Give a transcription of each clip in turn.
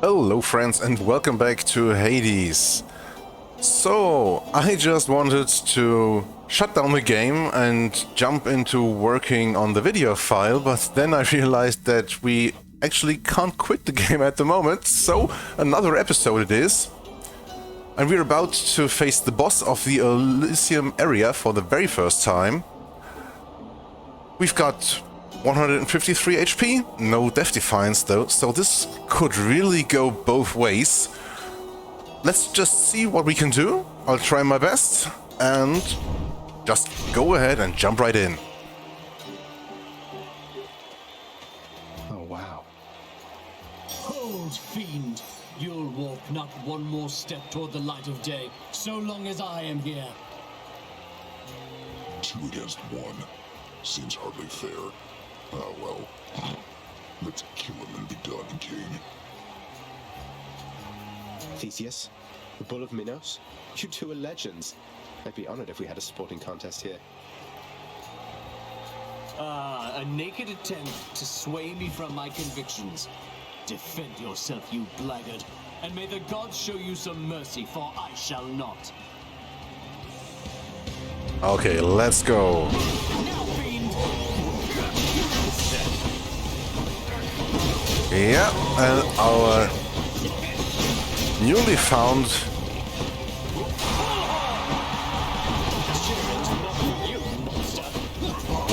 Hello friends and welcome back to Hades. So, I just wanted to shut down the game and jump into working on the video file, but then I realized that we actually can't quit the game at the moment, so another episode it is. And we're about to face the boss of the Elysium area for the very first time. We've got 153 HP, no death defiance though, so this could really go both ways. Let's just see what we can do. I'll try my best and just go ahead and jump right in. Oh wow. Hold, fiend! You'll walk not one more step toward the light of day, so long as I am here. 2 against 1. Seems hardly fair. Ah, well. Let's kill him and be done, King. Theseus, the Bull of Minos, you two are legends. I'd be honored if we had a sporting contest here. A naked attempt to sway me from my convictions. Defend yourself, you blackguard, and may the gods show you some mercy, for I shall not. Okay, let's go. Now, fiend! Yeah, and our newly found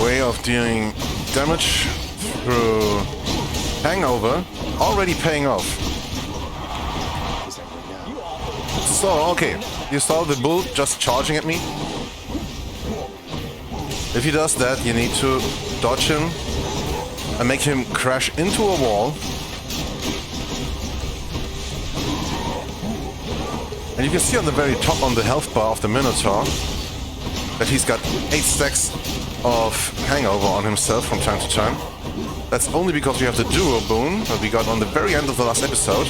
way of dealing damage through hangover already paying off. So, okay, you saw the bull just charging at me. If he does that, you need to dodge him and make him crash into a wall. And you can see on the very top on the health bar of the Minotaur that he's got 8 stacks of hangover on himself from time to time. That's only because we have the duo boon that we got on the very end of the last episode.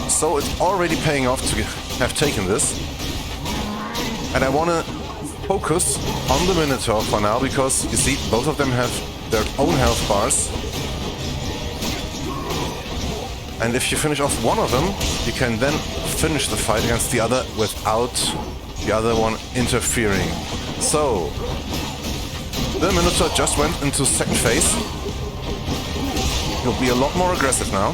So it's already paying off to have taken this. And I want to focus on the Minotaur for now because you see both of them have their own health bars. And if you finish off one of them, you can then finish the fight against the other without the other one interfering. So, the Minotaur just went into second phase. He'll be a lot more aggressive now.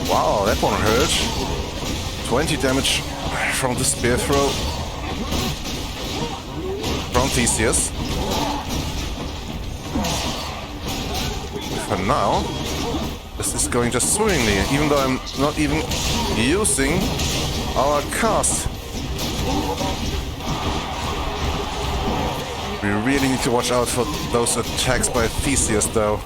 Wow, that one hurt. 20 damage from the spear throw from Theseus. For now, this is going just swimmingly, even though I'm not even using our cast. We really need to watch out for those attacks by Theseus though.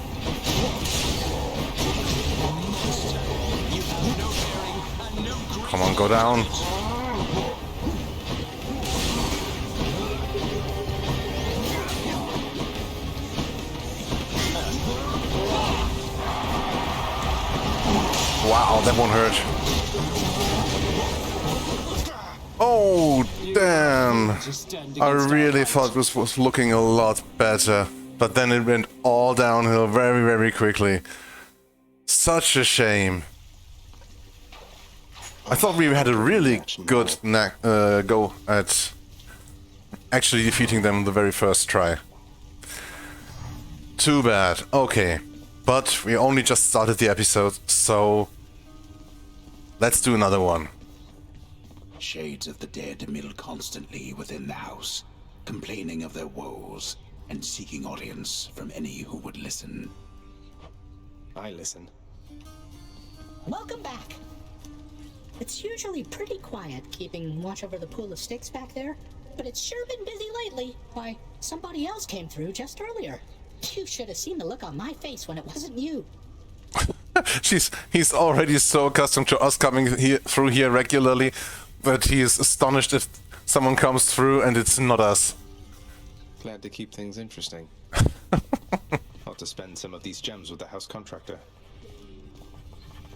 Come on, go down. Wow, that one hurt. Oh, damn. I really thought this was looking a lot better. But then it went all downhill very, very quickly. Such a shame. I thought we had a really good go at actually defeating them the very first try. Too bad. Okay. But we only just started the episode, so let's do another one. Shades of the dead mill constantly within the house, complaining of their woes and seeking audience from any who would listen. I listen. Welcome back. It's usually pretty quiet keeping watch over the pool of sticks back there, but it's sure been busy lately. Why, somebody else came through just earlier. You should have seen the look on my face when it wasn't you. He's already so accustomed to us coming through here regularly that he is astonished if someone comes through and it's not us. Glad to keep things interesting. Ought to spend some of these gems with the house contractor.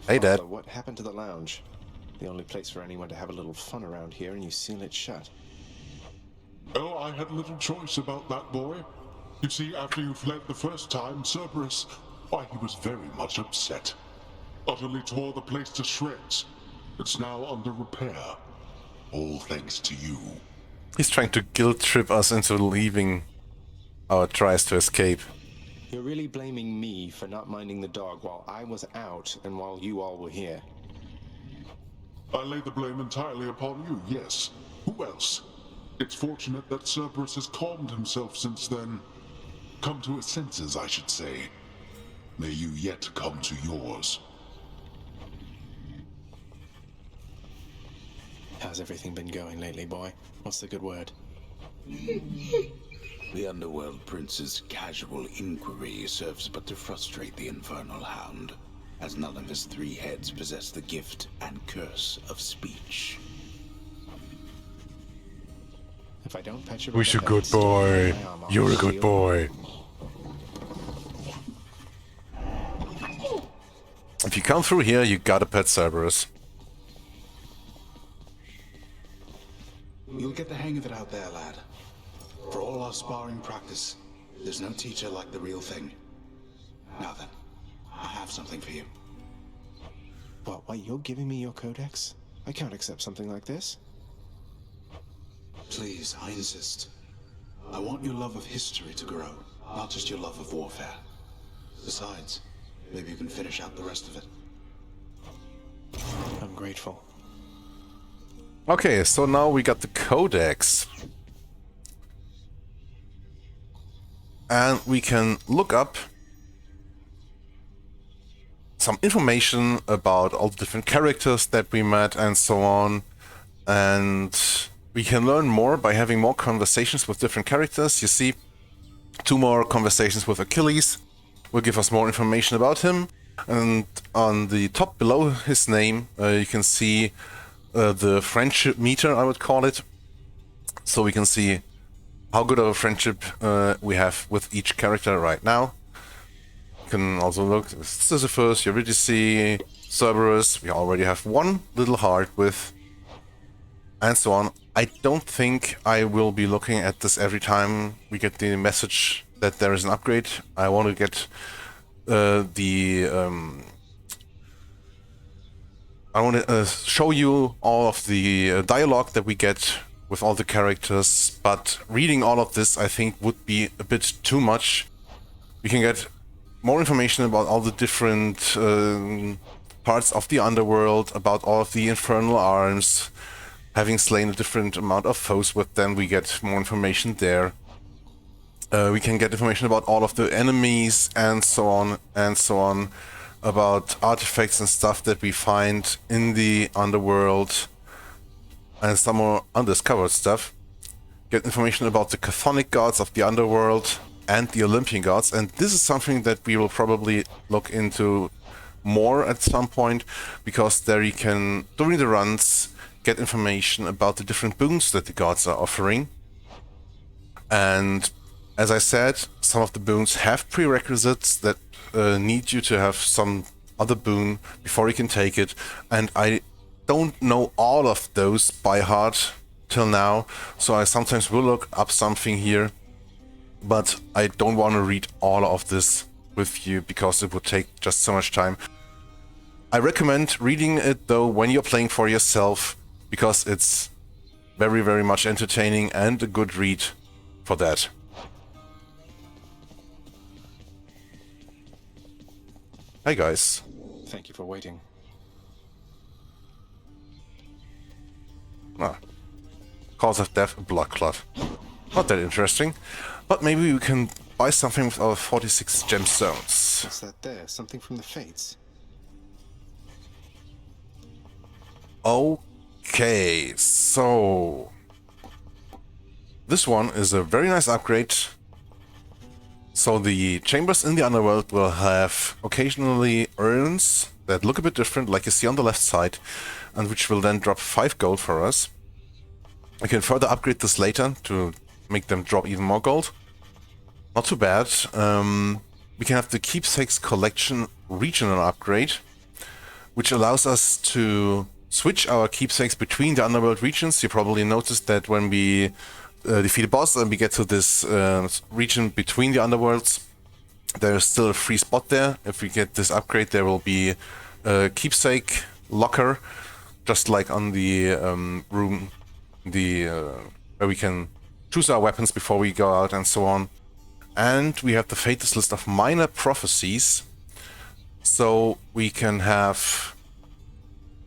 Hey, Dad. Father, what happened to the lounge? The only place for anyone to have a little fun around here, and you seal it shut. Oh, I had little choice about that, boy. You see, after you fled the first time, Cerberus, why, he was very much upset. Utterly tore the place to shreds. It's now under repair. All thanks to you. He's trying to guilt trip us into leaving our tries to escape. You're really blaming me for not minding the dog while I was out and while you all were here. I lay the blame entirely upon you, yes. Who else? It's fortunate that Cerberus has calmed himself since then. Come to his senses, I should say. May you yet come to yours. How's everything been going lately, boy? What's the good word? The Underworld Prince's casual inquiry serves but to frustrate the Infernal Hound, as none of his 3 heads possess the gift and curse of speech. If I don't pet you, Who's a good boy? You're a good boy. If you come through here, you gotta pet Cerberus. You'll get the hang of it out there, lad. For all our sparring practice, there's no teacher like the real thing. Now then, I have something for you. What, you're giving me your codex? I can't accept something like this. Please, I insist. I want your love of history to grow, not just your love of warfare. Besides, maybe you can finish out the rest of it. I'm grateful. Okay, so now we got the codex. And we can look up some information about all the different characters that we met and so on. And we can learn more by having more conversations with different characters. You see, 2 more conversations with Achilles will give us more information about him. And on the top below his name, you can see the friendship meter, I would call it. So we can see how good of a friendship we have with each character right now. You can also look at Sisyphus, Eurydice, Cerberus. We already have 1 little heart with, and so on. I don't think I will be looking at this every time we get the message that there is an upgrade. I want to get I want to show you all of the dialogue that we get with all the characters, but reading all of this I think would be a bit too much. We can get more information about all the different parts of the underworld, about all of the infernal arms, having slain a different amount of foes with them, we get more information there. We can get information about all of the enemies and so on and so on, about artifacts and stuff that we find in the underworld, and some more undiscovered stuff. Get information about the chthonic gods of the underworld and the Olympian gods, and this is something that we will probably look into more at some point, because there you can, during the runs, get information about the different boons that the gods are offering. And as I said, some of the boons have prerequisites that need you to have some other boon before you can take it, and I don't know all of those by heart till now, so I sometimes will look up something here, but I don't want to read all of this with you because it would take just so much time. I recommend reading it though when you're playing for yourself, because it's very, very much entertaining and a good read for that. Hi guys. Thank you for waiting. Ah. Cause of death, a blood clot. Not that interesting, but maybe we can buy something with our 46 gemstones. What's that there? Something from the Fates? Okay, so this one is a very nice upgrade. So the chambers in the underworld will have occasionally urns that look a bit different, like you see on the left side, and which will then drop 5 gold for us. I can further upgrade this later to make them drop even more gold. Not too bad. We can have the Keepsakes Collection regional upgrade, which allows us to switch our keepsakes between the underworld regions. You probably noticed that when we defeat a boss and we get to this region between the underworlds, there is still a free spot there. If we get this upgrade, there will be a keepsake locker, just like on the room, where we can choose our weapons before we go out and so on. And we have the Fate's list of minor prophecies, so we can have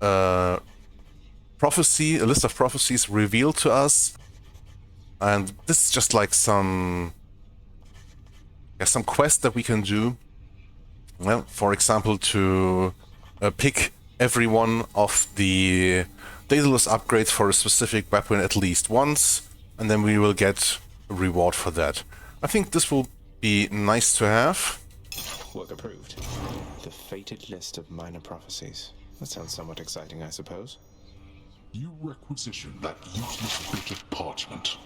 a list of prophecies revealed to us, and this is just like some quest that we can do. Well, for example, to pick every one of the Daedalus upgrades for a specific weapon at least once, and then we will get a reward for that. I think this will be nice to have. Work approved. The fated list of minor prophecies. That sounds somewhat exciting, I suppose. You requisition that useless bit of parchment.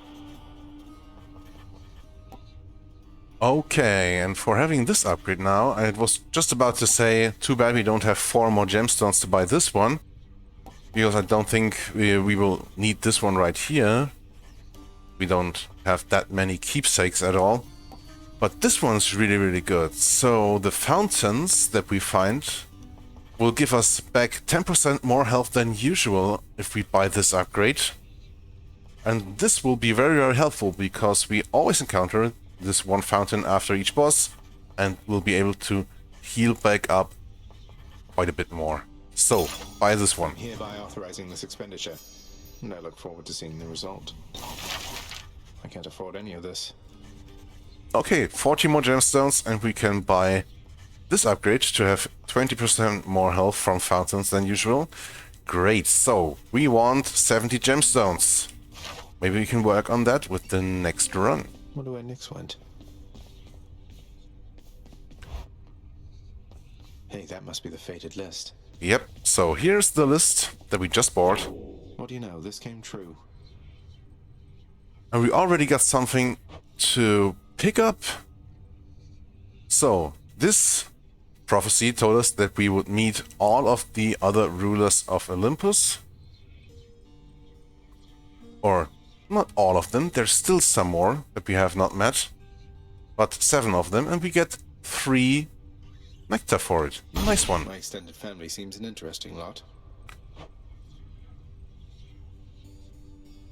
Okay, and for having this upgrade now, I was just about to say, too bad we don't have 4 more gemstones to buy this one, because I don't think we will need this one right here. We don't have that many keepsakes at all. But this one's really, really good. So the fountains that we find will give us back 10% more health than usual if we buy this upgrade. And this will be very, very helpful because we always encounter this one fountain after each boss and we'll be able to heal back up quite a bit more. So, buy this one. I'm hereby authorizing this expenditure, and I look forward to seeing the result. I can't afford any of this. Okay, 40 more gemstones and we can buy this upgrade to have 20% more health from fountains than usual. Great, so we want 70 gemstones. Maybe we can work on that with the next run. Wonder where Nyx went. Hey, that must be the fated list. Yep, so here's the list that we just bought. What do you know? This came true. And we already got something to pick up. So, this prophecy told us that we would meet all of the other rulers of Olympus. Or, not all of them, there's still some more that we have not met. But 7 of them, and we get 3 Nectar for it. Nice one. My extended family seems an interesting lot.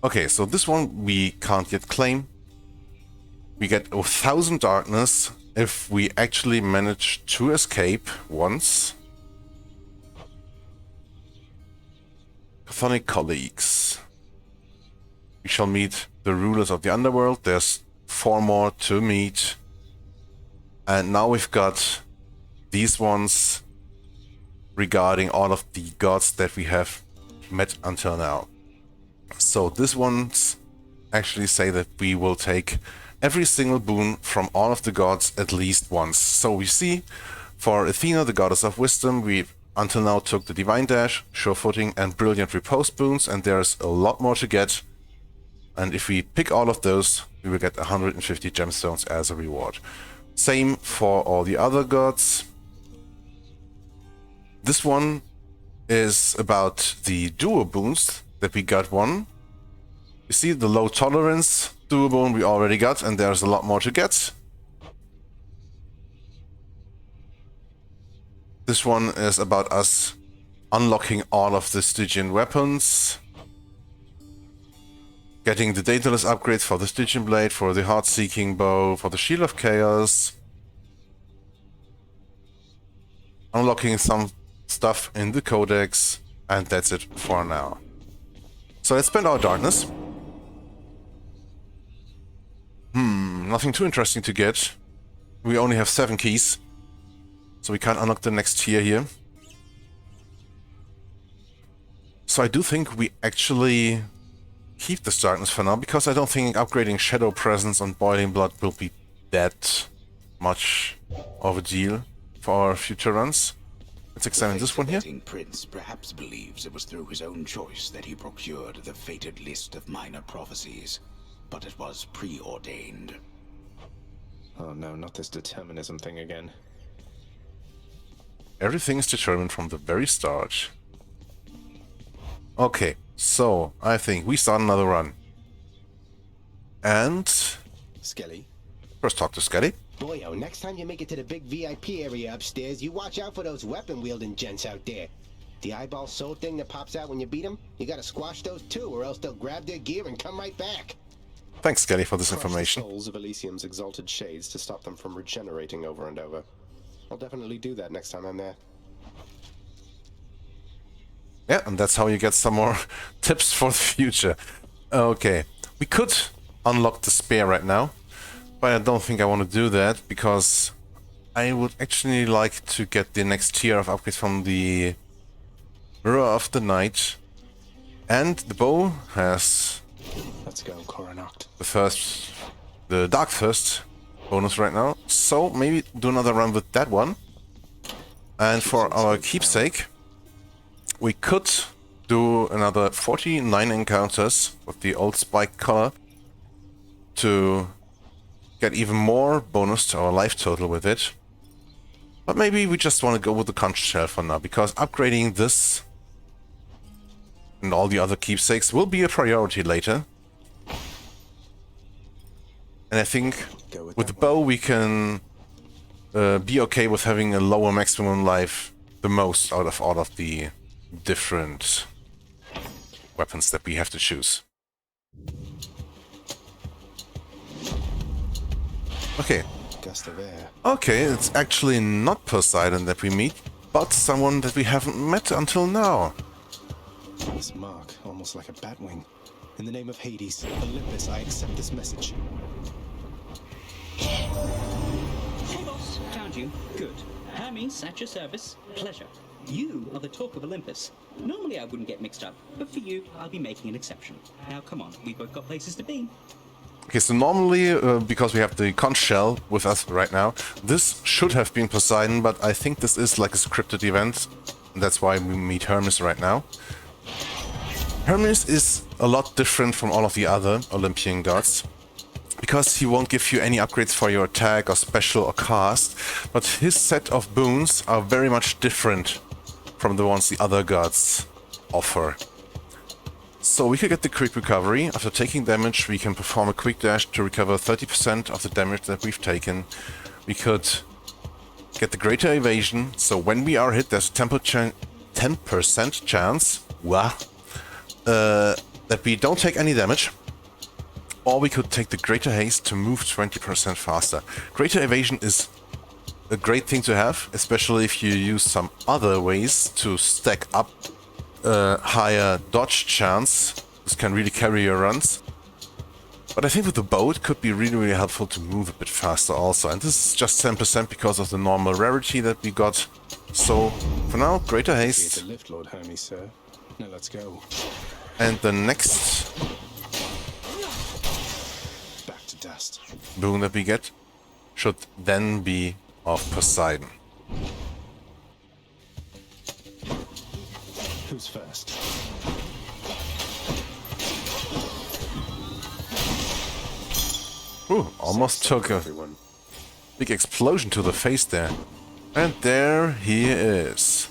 Okay, so this one we can't yet claim. We get 1000 darkness if we actually manage to escape once. Chthonic colleagues. We shall meet the rulers of the underworld. There's 4 more to meet. And now we've got these ones regarding all of the gods that we have met until now. So these ones actually say that we will take every single boon from all of the gods at least once. So we see for Athena, the goddess of wisdom, we until now took the Divine Dash, Sure Footing and Brilliant Repose boons, and there's a lot more to get. And if we pick all of those, we will get 150 gemstones as a reward. Same for all the other gods. This one is about the duo boons that we got one. You see the low tolerance duo boon we already got, and there's a lot more to get. This one is about us unlocking all of the Stygian weapons. Getting the Daedalus upgrades for the Stygian Blade, for the Heart-Seeking Bow, for the Shield of Chaos. Unlocking some stuff in the Codex, and that's it for now. So let's spend our darkness. Nothing too interesting to get. We only have 7 keys, so we can't unlock the next tier here. So I do think we actually keep this darkness for now, because I don't think upgrading Shadow Presence on Boiling Blood will be that much of a deal for our future runs. Let's examine this one here. The prince perhaps believes it was through his own choice that he procured the fated list of minor prophecies, but it was preordained. Oh no, not this determinism thing again. Everything is determined from the very start. Okay, so I think we start another run. And Skelly. first talk to Skelly. Boyo, next time you make it to the big VIP area upstairs, you watch out for those weapon-wielding gents out there. The eyeball soul thing that pops out when you beat them, you gotta squash those too, or else they'll grab their gear and come right back. Thanks, Skelly, for this Crush the information. souls of Elysium's exalted shades to stop them from regenerating over and over. I'll definitely do that next time I'm there. Yeah, and that's how you get some more tips for the future. Okay, we could unlock the spear right now, but I don't think I want to do that, because I would actually like to get the next tier of upgrades from the Mirror of the Night. And the bow has Let's go, Coronacht. the Dark First bonus right now, so maybe do another run with that one. And for our keepsake, we could do another 49 encounters with the old spike collar to get even more bonus to our life total with it. But maybe we just want to go with the conch shell for now, because upgrading this and all the other keepsakes will be a priority later. And I think with the bow we can be okay with having a lower maximum life the most out of all of the different weapons that we have to choose. Okay. Gust of air. Okay, it's actually not Poseidon that we meet, but someone that we haven't met until now. This mark, almost like a bat wing. In the name of Hades, Olympus, I accept this message. Hey boss, found you. Good. Hermes, at your service. Pleasure. You are the talk of Olympus. Normally I wouldn't get mixed up, but for you, I'll be making an exception. Now come on, we've both got places to be. Okay, so normally, because we have the conch shell with us right now, this should have been Poseidon, but I think this is like a scripted event. That's why we meet Hermes right now. Hermes is a lot different from all of the other Olympian gods, because he won't give you any upgrades for your attack or special or cast, but his set of boons are very much different from the ones the other gods offer. So we could get the quick recovery. After taking damage, we can perform a quick dash to recover 30% of the damage that we've taken. We could get the greater evasion, so when we are hit, there's a 10% chance that we don't take any damage. Or we could take the greater haste to move 20% faster. Greater evasion is a great thing to have, especially if you use some other ways to stack up higher dodge chance. This can really carry your runs. But I think with the bow it could be really, really helpful to move a bit faster also. And this is just 10% because of the normal rarity that we got. So for now, greater Here's haste. the lift, Lord Hermes, sir. Now let's go. And the next Back to dust. boon that we get should then be of Poseidon. Who's first? Ooh, almost took a Everyone. big explosion to the face there. And there he is.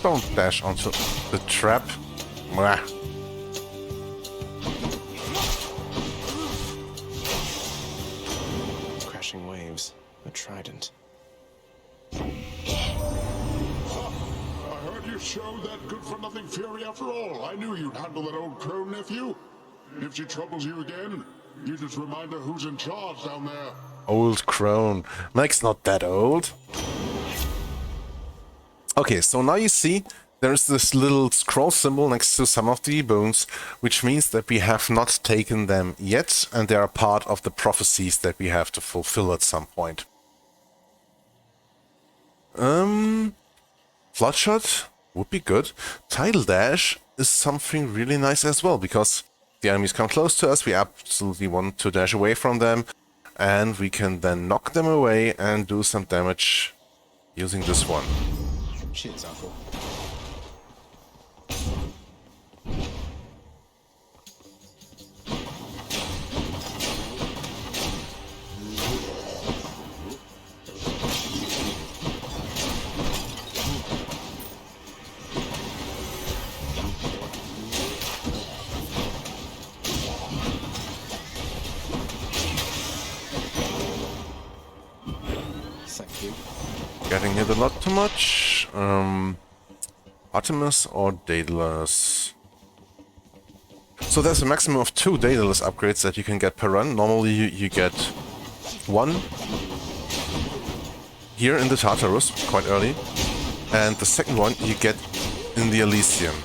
Don't dash onto the trap. Mwah. Crashing waves. A trident. I heard you showed that good-for-nothing fury after all. I knew you'd handle that old crone, nephew. If she troubles you again, you just remind her who's in charge down there. Old crone. Mike's not that old. Okay, so now you see there's this little scroll symbol next to some of the bones, which means that we have not taken them yet, and they are part of the prophecies that we have to fulfill at some point. Floodshot would be good. Tidal Dash is something really nice as well, because the enemies come close to us, we absolutely want to dash away from them, and we can then knock them away and do some damage using this one. Cheers, Uncle. Getting hit a lot too much. Artemis or Daedalus? So there's a maximum of 2 Daedalus upgrades that you can get per run. Normally you get 1 here in the Tartarus, quite early. And the second one you get in the Elysium.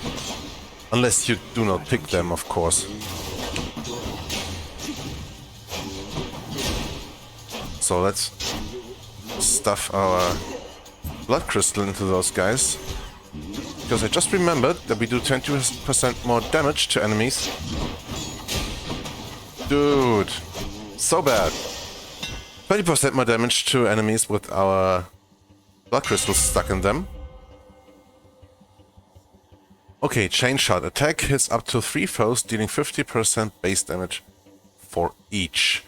Unless you do not pick them, of course. So let's stuff our blood crystal into those guys. Because I just remembered that we do 20% more damage to enemies. Dude, so bad. 20% more damage to enemies with our blood crystals stuck in them. Okay, chain shot. Attack hits up to 3 foes, dealing 50% base damage for each.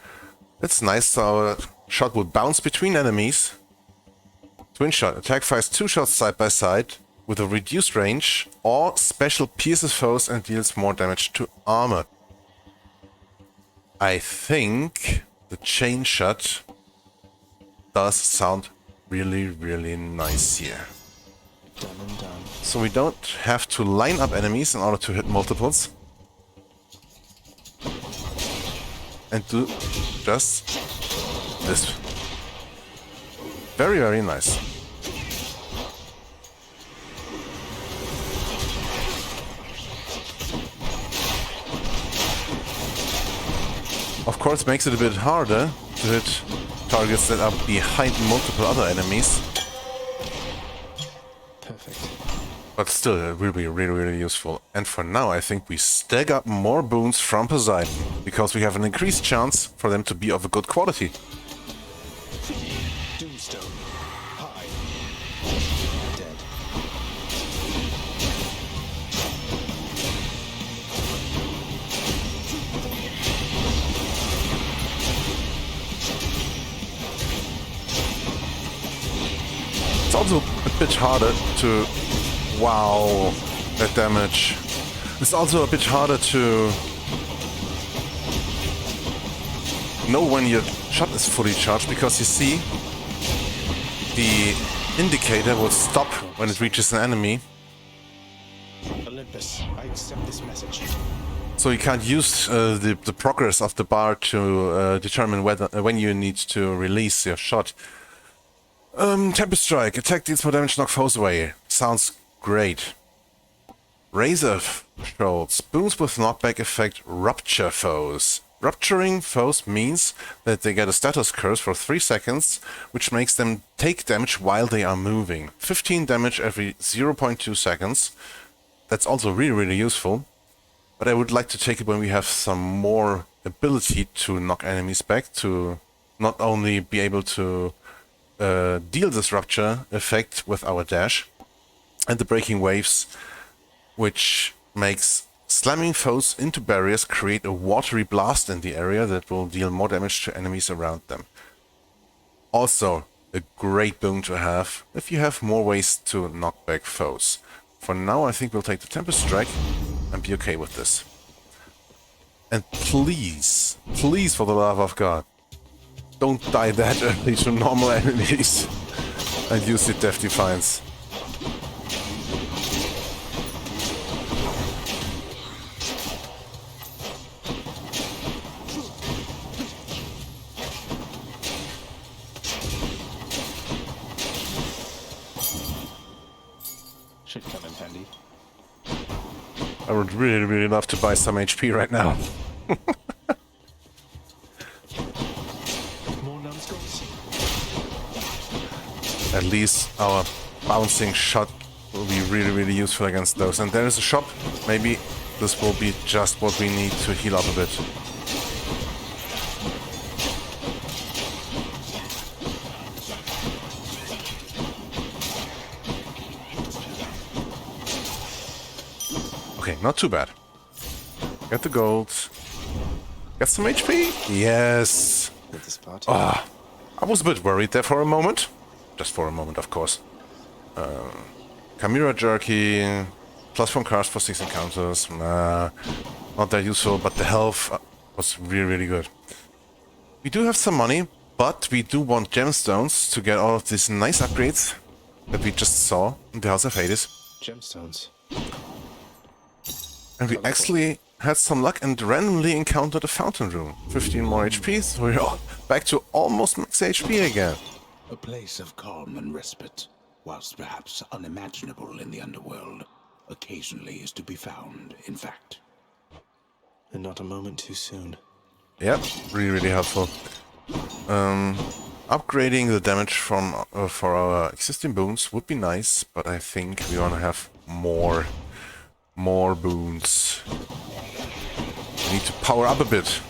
That's nice, so our shot will bounce between enemies. Twin shot. Attack fires 2 shots side by side with a reduced range, or special pierces foes and deals more damage to armor. I think the chain shot does sound really, really nice here. Done and done. So we don't have to line up enemies in order to hit multiples. And do just this. Very, very nice. Of course, makes it a bit harder to hit targets that are behind multiple other enemies. Perfect. But still, it will be really, really useful. And for now, I think we stack up more boons from Poseidon, because we have an increased chance for them to be of a good quality. Doomstone. High. Dead. It's also a bit harder to... Wow, that damage. It's also a bit harder to know when your shot is fully charged, because you see the indicator will stop when it reaches an enemy. Olympus, I accept this message. So you can't use the progress of the bar to determine whether when you need to release your shot. Tempest Strike. Attack deals more damage, knock foes away. Sounds great. Razor Shoals. Boons with knockback effect rupture foes. Rupturing foes means that they get a status curse for 3 seconds, which makes them take damage while they are moving. 15 damage every 0.2 seconds. That's also really, really useful. But I would like to take it when we have some more ability to knock enemies back, to not only be able to deal this rupture effect with our dash, and the breaking waves, which makes slamming foes into barriers create a watery blast in the area that will deal more damage to enemies around them. Also, a great boon to have if you have more ways to knock back foes. For now, I think we'll take the Tempest Strike and be okay with this. And please, please, for the love of God, don't die that early to normal enemies and use the Death Defiance. Should come in handy. I would really, really love to buy some HP right now. More numbskulls? At least our bouncing shot will be really, really useful against those. And there is a shop. Maybe this will be just what we need to heal up a bit. Okay, not too bad. Get the gold. Get some HP? Yes! With this party. Ah, I was a bit worried there for a moment. Just for a moment, of course. Chimera Jerky, plus from cards for 6 encounters. Nah, not that useful, but the health was really, really good. We do have some money, But we do want gemstones to get all of these nice upgrades that we just saw in the House of Hades. Gemstones. And we actually had some luck and randomly encountered a fountain room. 15 more HP, so we're back to almost max HP again. A place of calm and respite, whilst perhaps unimaginable in the underworld, occasionally is to be found, in fact. And not a moment too soon. Yep, really helpful. Upgrading the damage from for our existing boons would be nice, but I think we want to have more boons. We need to power up a bit.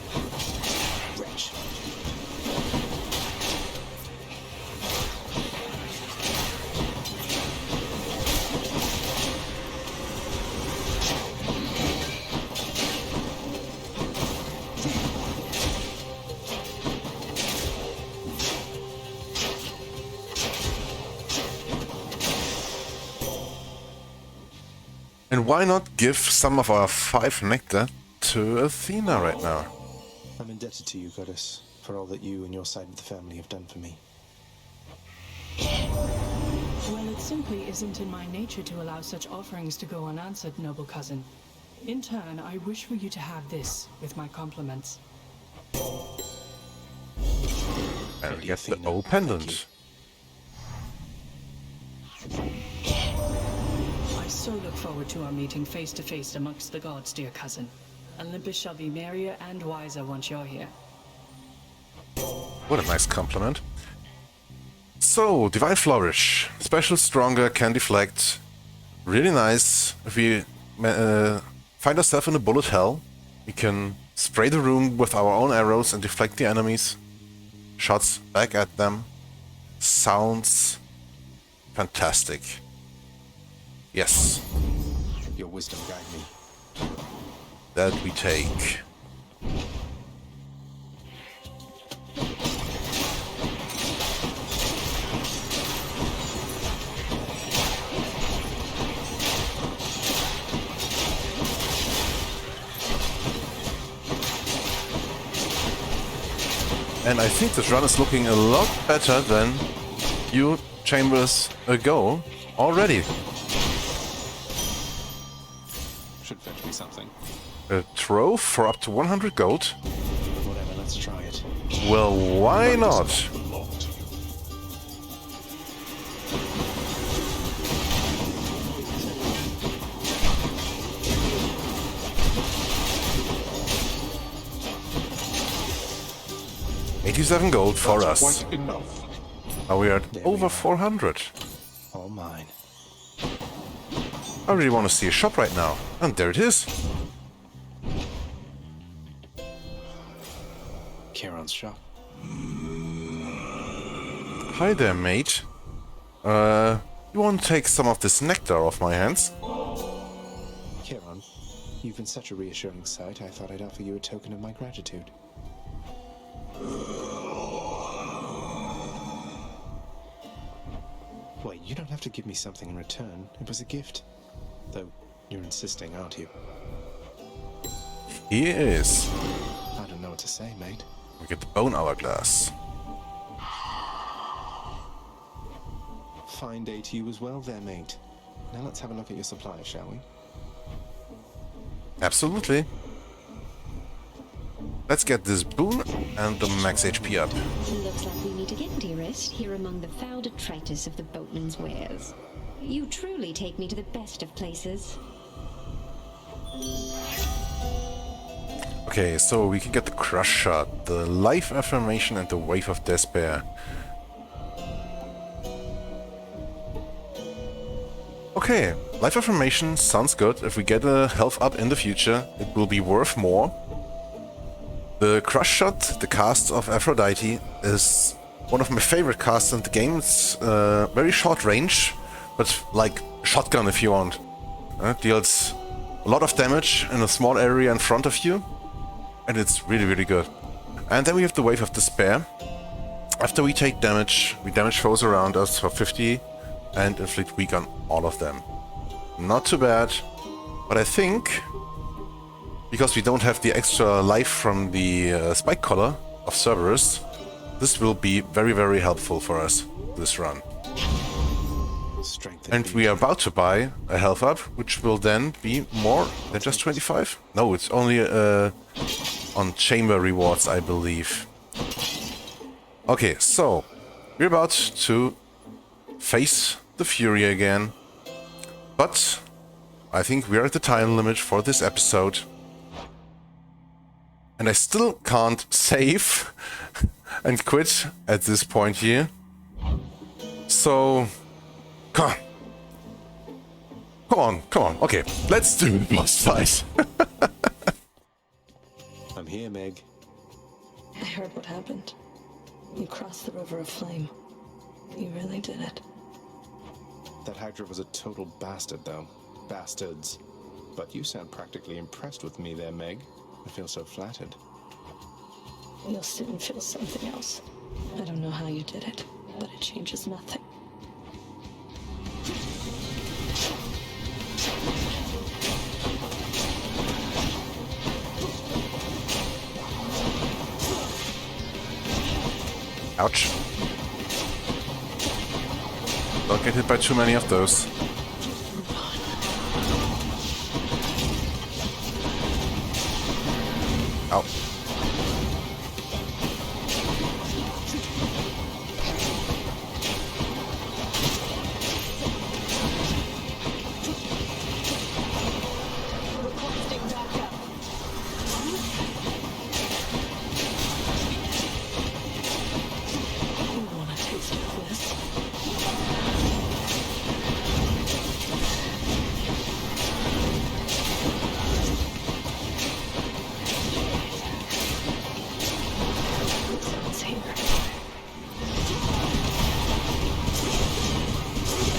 And why not give some of our 5 nectar to Athena right now? I'm indebted to you, Goddess, for all that you and your side of the family have done for me. Well, it simply isn't in my nature to allow such offerings to go unanswered, noble cousin. In turn, I wish for you to have this, with my compliments. And we get the old pendant. I so look forward to our meeting face to face amongst the gods, dear cousin. Olympus shall be merrier and wiser once you're here. What a nice compliment. So, Divine Flourish. Special, stronger, can deflect. Really nice. If we find ourselves in a bullet hell, we can spray the room with our own arrows and deflect the enemies' shots back at them. Sounds fantastic. Yes. Your wisdom guide me. That we take. And I think this run is looking a lot better than few chambers ago already. Should fetch me something. A trove for up to 100 gold? Whatever, let's try it. Well, why not? $87 gold for us. Quite enough. Now we are at over 400. All mine. I really want to see a shop right now. And there it is. Charon's shop. Hi there, mate. You want to take some of this nectar off my hands? Charon, you've been such a reassuring sight, I thought I'd offer you a token of my gratitude. Wait, you don't have to give me something in return. It was a gift. Though, you're insisting, aren't you? He is. I don't know what to say, mate. We get the bone hourglass. Fine day to you as well there, mate. Now let's have a look at your supplies, shall we? Absolutely. Let's get this boon and the max HP up. Looks like we meet again, dearest, here among the foul detritus of the boatman's wares. You truly take me to the best of places. Okay, so we can get the crush shot, the life affirmation and the wave of despair. Okay, life affirmation sounds good. If we get a health up in the future, it will be worth more. The crush shot, the cast of Aphrodite, is one of my favorite casts in the game. It's very short range, but like shotgun if you want. Deals a lot of damage in a small area in front of you, and it's really good. And then we have the wave of despair. After we take damage, we damage foes around us for 50 and inflict weak on all of them. Not too bad, but I think because we don't have the extra life from the spike collar of Cerberus, this will be very, very helpful for us this run. Strength And we are about to buy a health up, which will then be more than just 25? No, it's only on chamber rewards, I believe. Okay, so we're about to face the Fury again. But I think we are at the time limit for this episode. And I still can't save and quit at this point here. So, come on. Come on, come on. Okay, let's do the boss fight. I'm here, Meg. I heard what happened. You crossed the river of flame. You really did it. That Hydra was a total bastard, though. Bastards. But you sound practically impressed with me there, Meg. I feel so flattered. You'll soon feel something else. I don't know how you did it, but it changes nothing. Ouch. Don't get hit by too many of those. Ow.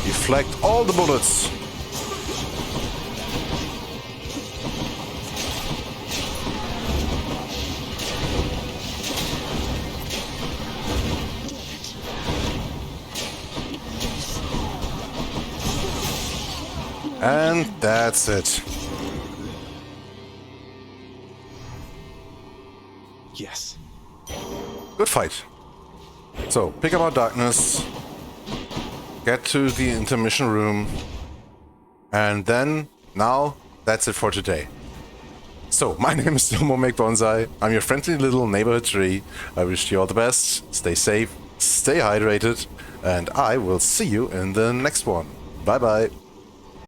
Deflect all the bullets. And that's it. Yes. Good fight. So, pick up our darkness, get to the intermission room, and then, now, that's it for today. So, my name is Domo Make Bonsai. I'm your friendly little neighborhood tree. I wish you all the best, stay safe, stay hydrated, and I will see you in the next one. Bye bye.